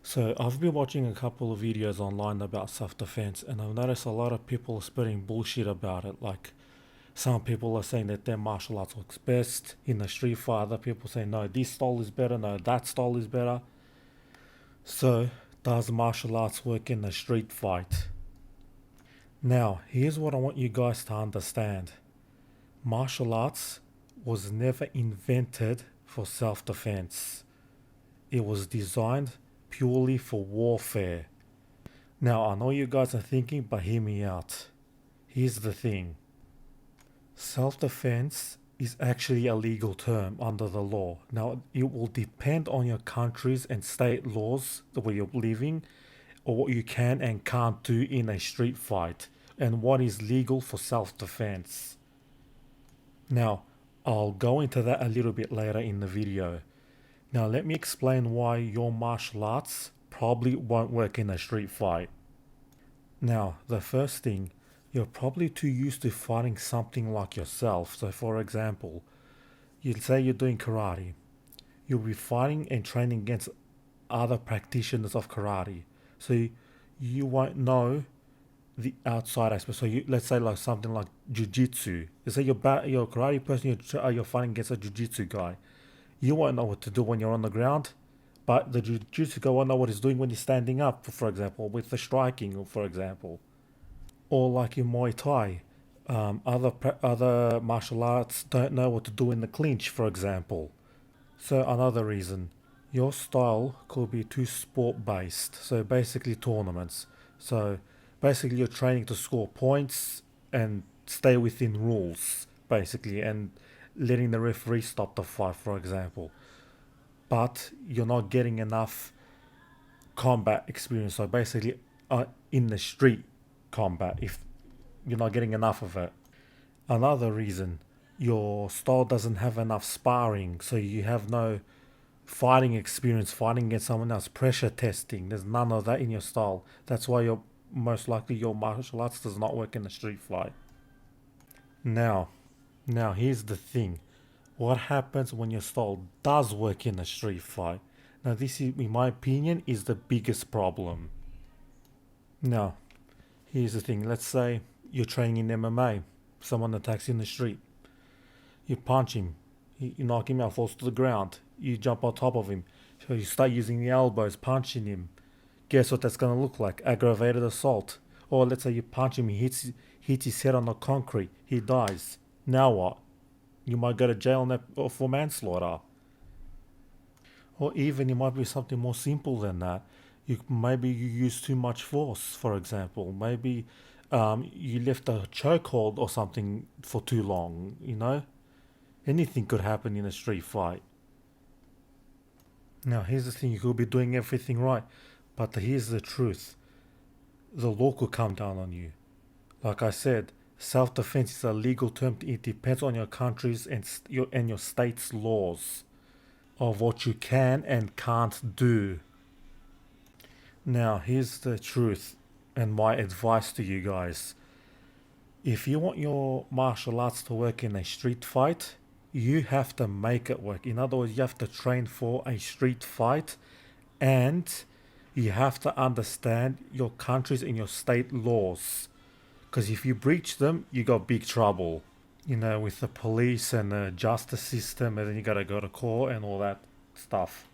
So I've been watching a couple of videos online about self-defense, and I've noticed a lot of people are spreading bullshit about it. Like some people are saying that their martial arts works best in a street fight. Other people say no, this style is better. No, that style is better. So does martial arts work in a street fight? Now here's what I want you guys to understand. Martial arts was never invented for self-defense. It was designed purely for warfare. Now, I know you guys are thinking, but hear me out. Here's the thing: self defense is actually a legal term under the law. Now, it will depend on your countries and state laws, the way you're living, or what you can and can't do in a street fight, and what is legal for self defense. Now, I'll go into that a little bit later in the video. Now, let me explain why your martial arts probably won't work in a street fight. Now, the first thing, you're probably too used to fighting something like yourself. So, for example, you'd say you're doing karate. You'll be fighting and training against other practitioners of karate. So, you won't know the outside aspect. So, let's say like something like jujitsu. You say you're a karate person, you're fighting against a jujitsu guy. You won't know what to do when you're on the ground, but the jujitsu guy won't know what he's doing when he's standing up, for example, with the striking, for example. Or like in Muay Thai, other martial arts don't know what to do in the clinch, for example. So another reason, your style could be too sport based. So basically tournaments. So basically you're training to score points and stay within rules, basically, and letting the referee stop the fight, for example. But you're not getting enough combat experience. So basically, in the street combat, if you're not getting enough of it. Another reason, your style doesn't have enough sparring, so you have no fighting experience fighting against someone else. Pressure testing, there's none of that in your style. That's why you're most likely your martial arts does not work in a street fight. Now, now here's the thing. What happens when your style does work in a street fight? Now this is, in my opinion, is the biggest problem. Now, here's the thing. Let's say you're training in MMA. Someone attacks you in the street. You punch him. You knock him out, falls to the ground. You jump on top of him. So you start using the elbows, punching him. Guess what that's going to look like? Aggravated assault. Or let's say you punch him, hits his head on the concrete. He dies. Now what? You might go to jail for manslaughter. Or even it might be something more simple than that. Maybe you use too much force, for example. Maybe you left a chokehold or something for too long. Anything could happen in a street fight. Now, here's the thing: you could be doing everything right, but here's the truth: the law could come down on you. Like I said, self-defense is a legal term. It depends on your country's and your state's laws of what you can and can't do. Now, here's the truth and my advice to you guys. If you want your martial arts to work in a street fight, you have to make it work. In other words, you have to train for a street fight, and you have to understand your country's and your state laws. Because if you breach them, you got big trouble. With the police and the justice system, and then you gotta go to court and all that stuff.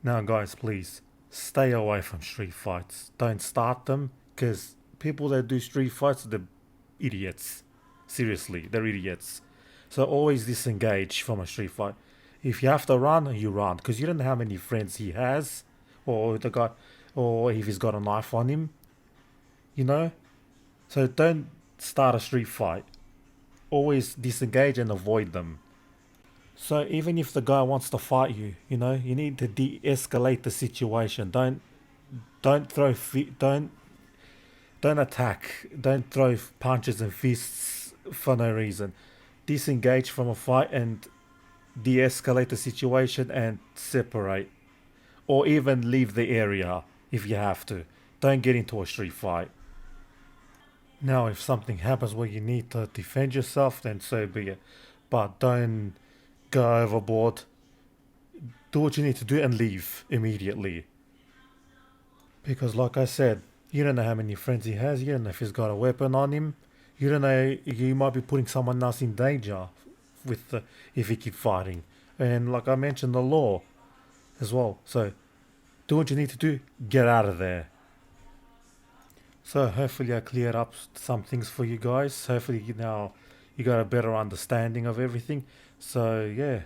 Now, guys, please stay away from street fights. Don't start them, because people that do street fights, they're idiots. Seriously, they're idiots. So always disengage from a street fight. If you have to run, you run, because you don't know how many friends he has, or the guy, or if he's got a knife on him. You know. So don't start a street fight. Always disengage and avoid them. So even if the guy wants to fight you, you need to de-escalate the situation. Don't throw don't attack. Don't throw punches and fists for no reason. Disengage from a fight and de-escalate the situation and separate, or even leave the area if you have to. Don't get into a street fight. Now, if something happens where you need to defend yourself, then so be it. But don't go overboard. Do what you need to do and leave immediately. Because, like I said, you don't know how many friends he has. You don't know if he's got a weapon on him. You don't know. You might be putting someone else in danger with if he keep fighting. And like I mentioned, the law as well. So do what you need to do. Get out of there. So hopefully I cleared up some things for you guys. Hopefully now you got a better understanding of everything. So yeah,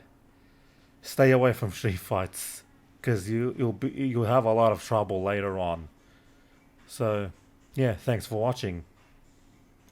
stay away from street fights because you'll have a lot of trouble later on. So yeah, thanks for watching.